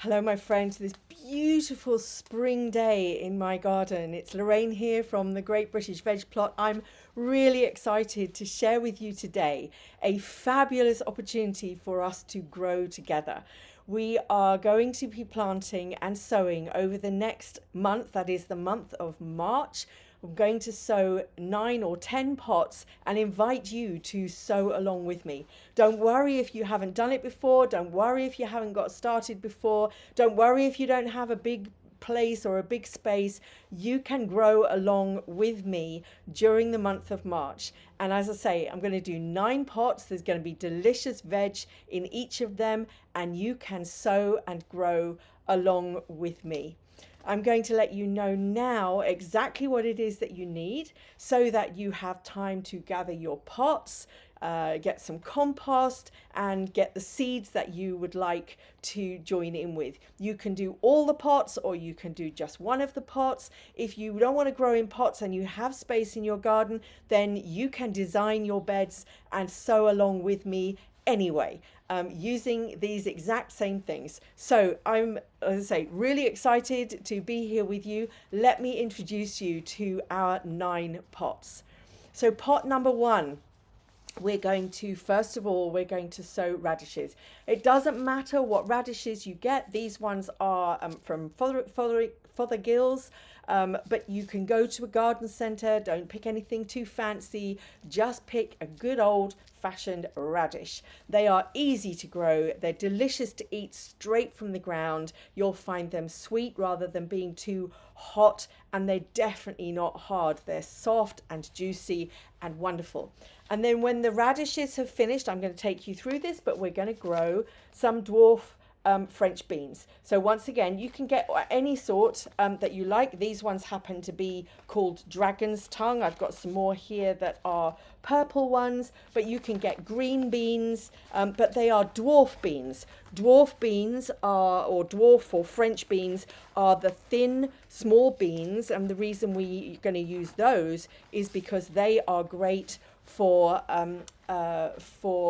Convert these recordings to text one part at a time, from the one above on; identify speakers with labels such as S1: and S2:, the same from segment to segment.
S1: Hello, my friends. This beautiful spring day in my garden. It's Lorraine here from the Great British Veg Plot. I'm really excited to share with you today a fabulous opportunity for us to grow together. We are going to be planting and sowing over the next month, that is the month of March. I'm going to sow 9 or 10 pots and invite you to sow along with me. Don't worry if you haven't done it before. Don't worry if you haven't got started before. Don't worry if you don't have a big place or a big space. You can grow along with me during the month of March. And as I say, I'm going to do 9 pots. There's going to be delicious veg in each of them, and you can sow and grow along with me. I'm going to let you know now exactly what it is that you need so that you have time to gather your pots, get some compost, and get the seeds that you would like to join in with. You can do all the pots or you can do just one of the pots. If you don't want to grow in pots and you have space in your garden, then you can design your beds and sow along with me anyway, using these exact same things. So I'm, as I say, really excited to be here with you. Let me introduce you to our 9 pots. So pot number one, we're going to, first of all, we're going to sow radishes. It doesn't matter what radishes you get. These ones are from Fothergill's, but you can go to a garden centre. Don't pick anything too fancy. Just pick a good old fashioned radish. They are easy to grow. They're delicious to eat straight from the ground. You'll find them sweet rather than being too hot, and they're definitely not hard. They're soft and juicy and wonderful. And then when the radishes have finished, I'm going to take you through this, but we're going to grow some dwarf French beans. So once again, you can get any sort that you like. These ones happen to be called dragon's tongue. I've got some more here that are purple ones, but you can get green beans, but they are dwarf beans. Dwarf beans are, or dwarf or French beans, are the thin, small beans, and the reason we're going to use those is because they are great for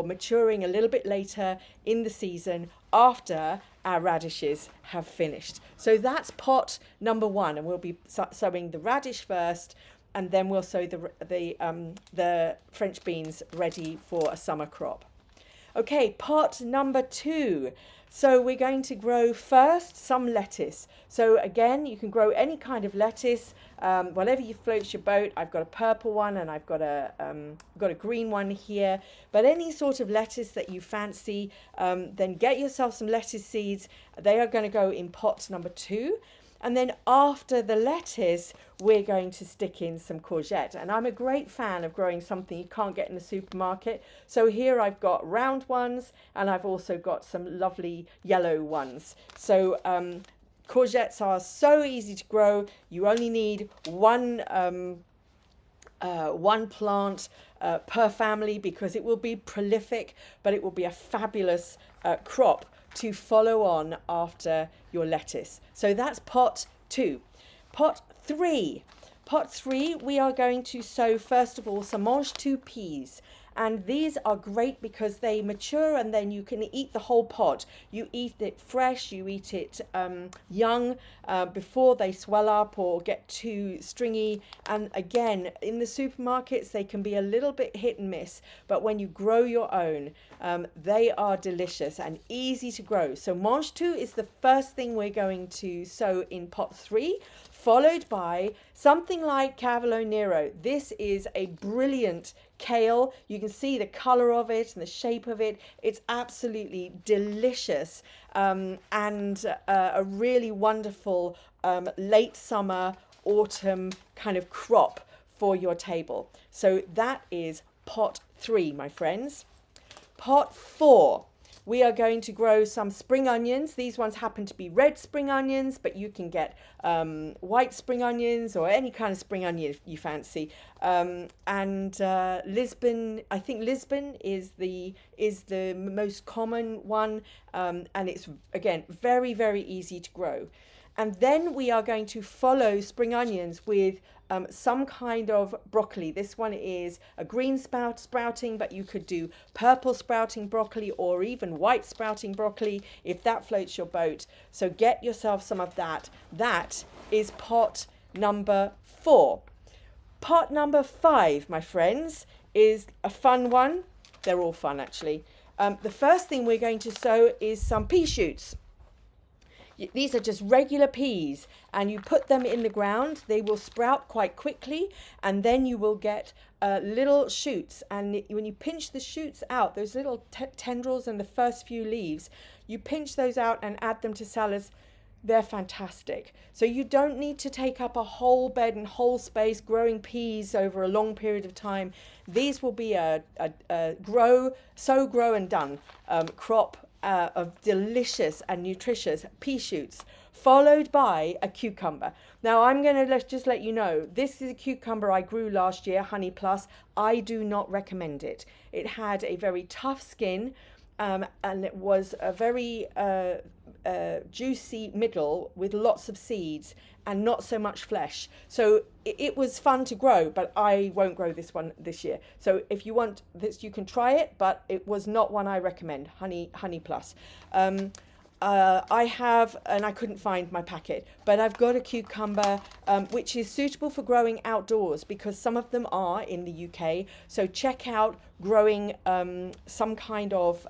S1: maturing a little bit later in the season after our radishes have finished. So that's pot number one, and we'll be sowing the radish first, and then we'll sow the French beans ready for a summer crop. Okay, pot number two. So we're going to grow first some lettuce. So again, you can grow any kind of lettuce, whatever you floats your boat. I've got a purple one and I've got a green one here. But any sort of lettuce that you fancy, then get yourself some lettuce seeds. They are going to go in pot number two. And then after the lettuce, we're going to stick in some courgette. And I'm a great fan of growing something you can't get in the supermarket. So here I've got round ones, and I've also got some lovely yellow ones. So courgettes are so easy to grow. You only need one plant per family, because it will be prolific, but it will be a fabulous crop to follow on after your lettuce. So that's pot two. Pot three. Pot three, we are going to sow, first of all, some mange tout peas. And these are great because they mature and then you can eat the whole pod. You eat it fresh, you eat it young, before they swell up or get too stringy. And again, in the supermarkets, they can be a little bit hit and miss. But when you grow your own, they are delicious and easy to grow. So mange tout is the first thing we're going to sow in pot three, followed by something like Cavolo Nero. This is a brilliant kale. You can see the color of it and the shape of it. It's absolutely delicious, and a really wonderful late summer, autumn kind of crop for your table. So that is pot three, my friends. Pot four. We are going to grow some spring onions. These ones happen to be red spring onions, but you can get white spring onions or any kind of spring onion you fancy. Lisbon, I think Lisbon is the most common one, and it's again very, very easy to grow. And then we are going to follow spring onions with some kind of broccoli. This one is a green sprouting, but you could do purple sprouting broccoli or even white sprouting broccoli if that floats your boat. So get yourself some of that. That is pot number 4. Pot number 5, my friends, is a fun one. They're all fun, actually. The first thing we're going to sow is some pea shoots. These are just regular peas, and you put them in the ground. They will sprout quite quickly, and then you will get little shoots. And when you pinch the shoots out, those little tendrils and the first few leaves, you pinch those out and add them to salads. They're fantastic. So you don't need to take up a whole bed and whole space growing peas over a long period of time. These will be a grow and done crop of delicious and nutritious pea shoots, followed by a cucumber. Now I'm going to just let you know, this is a cucumber I grew last year, Honey Plus. I do not recommend it. It had a very tough skin, and it was a very juicy middle with lots of seeds and not so much flesh. So it was fun to grow, but I won't grow this one this year. So if you want this, you can try it, but it was not one I recommend, Honey Plus. I have, and I couldn't find my packet, but I've got a cucumber which is suitable for growing outdoors, because some of them are in the UK. So check out growing some kind of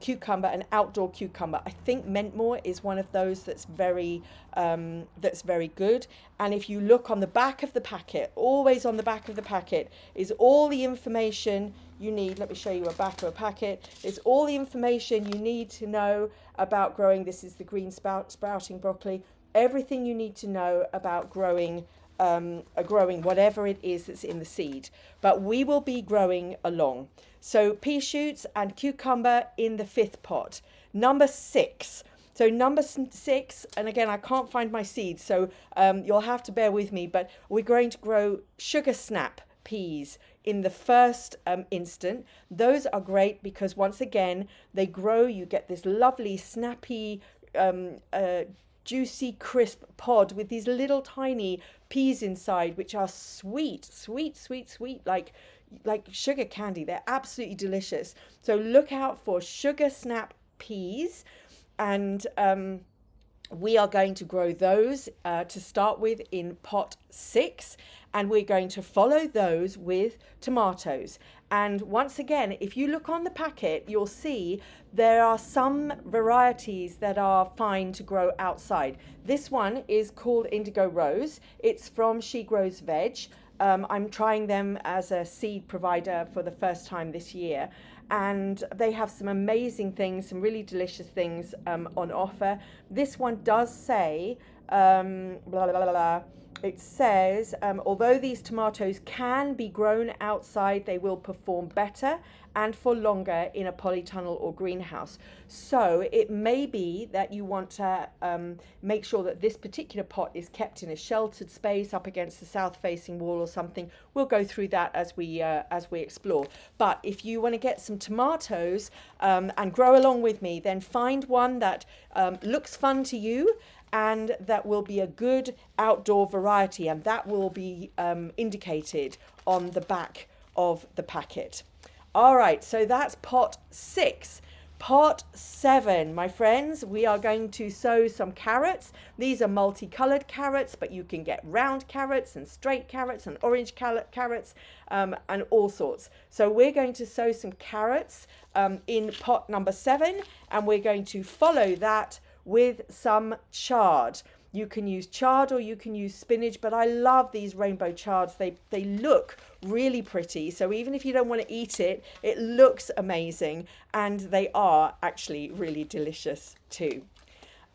S1: cucumber, an outdoor cucumber. I think Mentmore is one of those that's very good. And if you look on the back of the packet, always on the back of the packet is all the information you need. Let me show you a back of a packet. It's all the information you need to know about growing. This is the green sprouting broccoli. Everything you need to know about growing whatever it is that's in the seed. But we will be growing along. So pea shoots and cucumber in the 5th pot. Number 6. So number 6, and again, I can't find my seeds, so you'll have to bear with me, but we're going to grow sugar snap peas in the first instant. Those are great because once again, they grow, you get this lovely snappy, juicy, crisp pod with these little tiny peas inside, which are sweet, like sugar candy. They're absolutely delicious. So look out for sugar snap peas, and we are going to grow those to start with in pot 6, and we're going to follow those with tomatoes. And once again, if you look on the packet, you'll see there are some varieties that are fine to grow outside. This one is called Indigo Rose. It's from She Grows Veg. I'm trying them as a seed provider for the first time this year, and they have some amazing things, some really delicious things on offer. This one does say, it says, although these tomatoes can be grown outside, they will perform better and for longer in a polytunnel or greenhouse. So it may be that you want to make sure that this particular pot is kept in a sheltered space up against the south-facing wall or something. We'll go through that as we explore. But if you want to get some tomatoes and grow along with me, then find one that looks fun to you and that will be a good outdoor variety, and that will be indicated on the back of the packet. All right, so that's pot 6. Pot 7, my friends, we are going to sow some carrots. These are multicolored carrots, but you can get round carrots and straight carrots and orange carrots and all sorts. So we're going to sow some carrots in pot number 7, and we're going to follow that with some chard. You can use chard or you can use spinach, but I love these rainbow chards. They look really pretty. So even if you don't want to eat it, it looks amazing, and they are actually really delicious too.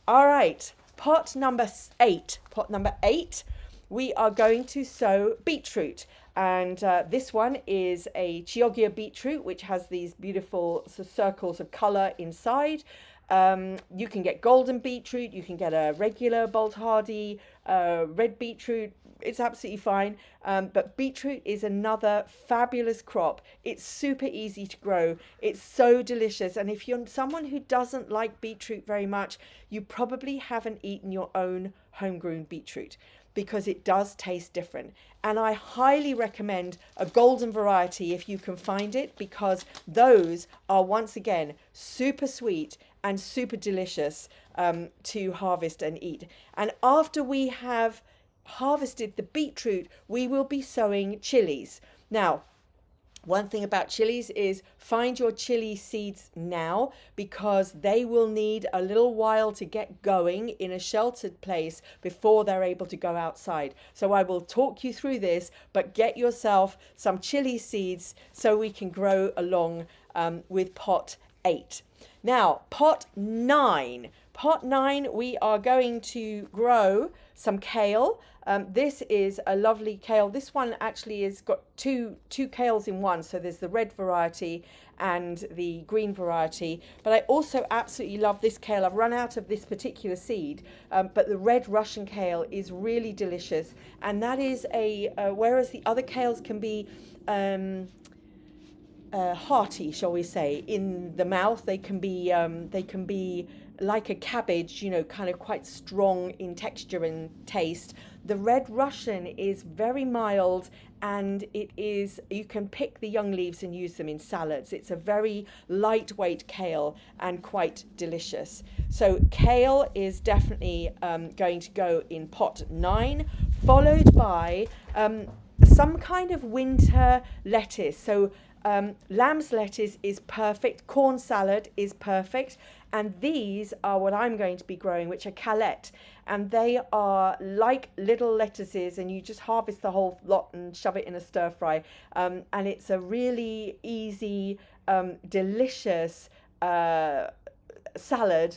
S1: All right, pot number 8. Pot number 8, we are going to sow beetroot. And this one is a Chioggia beetroot, which has these beautiful circles of color inside. You can get golden beetroot, you can get a regular Bolt Hardy, red beetroot, it's absolutely fine. But beetroot is another fabulous crop. It's super easy to grow. It's so delicious. And if you're someone who doesn't like beetroot very much, you probably haven't eaten your own homegrown beetroot, because it does taste different. And I highly recommend a golden variety if you can find it, because those are, once again, super sweet and super delicious to harvest and eat. And after we have harvested the beetroot, we will be sowing chilies. Now, one thing about chilies is find your chili seeds now, because they will need a little while to get going in a sheltered place before they're able to go outside. So I will talk you through this, but get yourself some chili seeds so we can grow along with pot 8. Now, pot 9. Pot 9, we are going to grow some kale. This is a lovely kale. This one actually has got two kales in one. So there's the red variety and the green variety. But I also absolutely love this kale. I've run out of this particular seed, but the red Russian kale is really delicious. And that is whereas the other kales can be hearty, shall we say, in the mouth, they can be like a cabbage, kind of quite strong in texture and taste. The red Russian is very mild, and you can pick the young leaves and use them in salads. It's a very lightweight kale and quite delicious. So kale is definitely going to go in pot 9, followed by some kind of winter lettuce. So lamb's lettuce is perfect. Corn salad is perfect. And these are what I'm going to be growing, which are Calette. And they are like little lettuces, and you just harvest the whole lot and shove it in a stir fry. And it's a really easy, delicious salad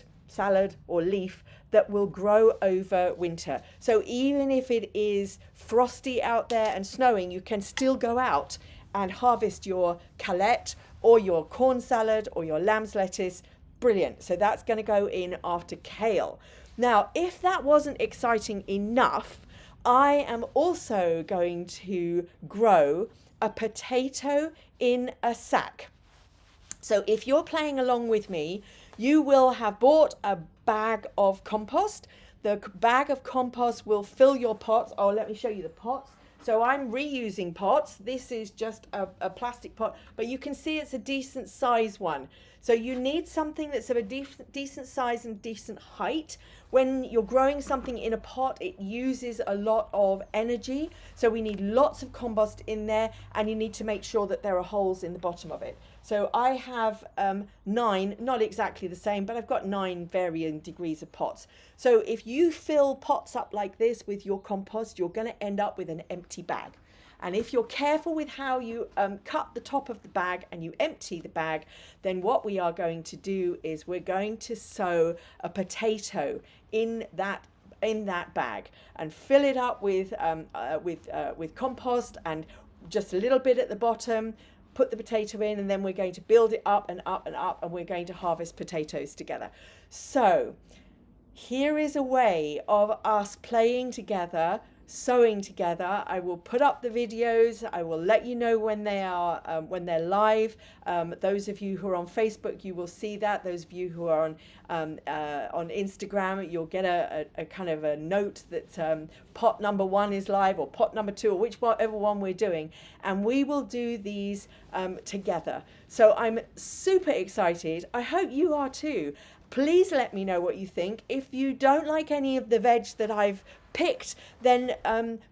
S1: or leaf that will grow over winter. So even if it is frosty out there and snowing, you can still go out and harvest your Calette or your corn salad or your lamb's lettuce. Brilliant. So that's going to go in after kale. Now, if that wasn't exciting enough, I am also going to grow a potato in a sack. So if you're playing along with me, you will have bought a bag of compost. The bag of compost will fill your pots. Oh, let me show you the pots. So I'm reusing pots. This is just a plastic pot, but you can see it's a decent size one. So you need something that's of a decent size and decent height. When you're growing something in a pot, it uses a lot of energy. So we need lots of compost in there, and you need to make sure that there are holes in the bottom of it. So I have 9, not exactly the same, but I've got 9 varying degrees of pots. So if you fill pots up like this with your compost, you're going to end up with an empty bag. And if you're careful with how you cut the top of the bag and you empty the bag, then what we are going to do is we're going to sow a potato in that bag and fill it up with compost and just a little bit at the bottom. Put the potato in, and then we're going to build it up and up and up, and we're going to harvest potatoes together. So here is a way of us playing together, sewing together. I will put up the videos. I will let you know when they are when they're live. Those of you who are on Facebook, you will see that. Those of you who are on Instagram, you'll get a kind of a note that pot number 1 is live, or pot number 2, or whichever one we're doing, and we will do these together. So I'm super excited. I hope you are too. Please let me know what you think. If you don't like any of the veg that I've picked, then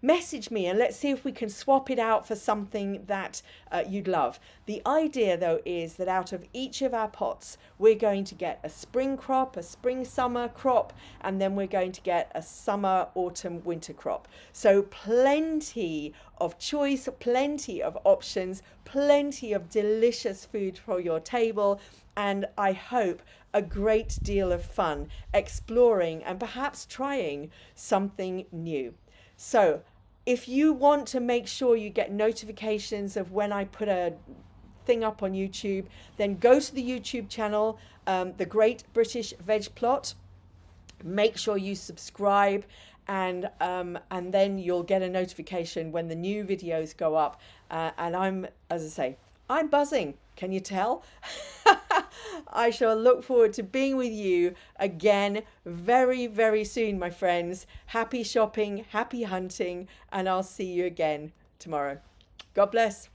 S1: message me and let's see if we can swap it out for something that you'd love. The idea though is that out of each of our pots, we're going to get a spring crop, a spring summer crop, and then we're going to get a summer autumn winter crop. So plenty of choice, plenty of options, plenty of delicious food for your table, and I hope a great deal of fun exploring and perhaps trying something new. So if you want to make sure you get notifications of when I put a thing up on YouTube, then go to the YouTube channel, The Great British Veg Plot. Make sure you subscribe and then you'll get a notification when the new videos go up. And I'm, as I say, I'm buzzing. Can you tell? I shall look forward to being with you again very, very soon, my friends. Happy shopping, happy hunting, and I'll see you again tomorrow. God bless.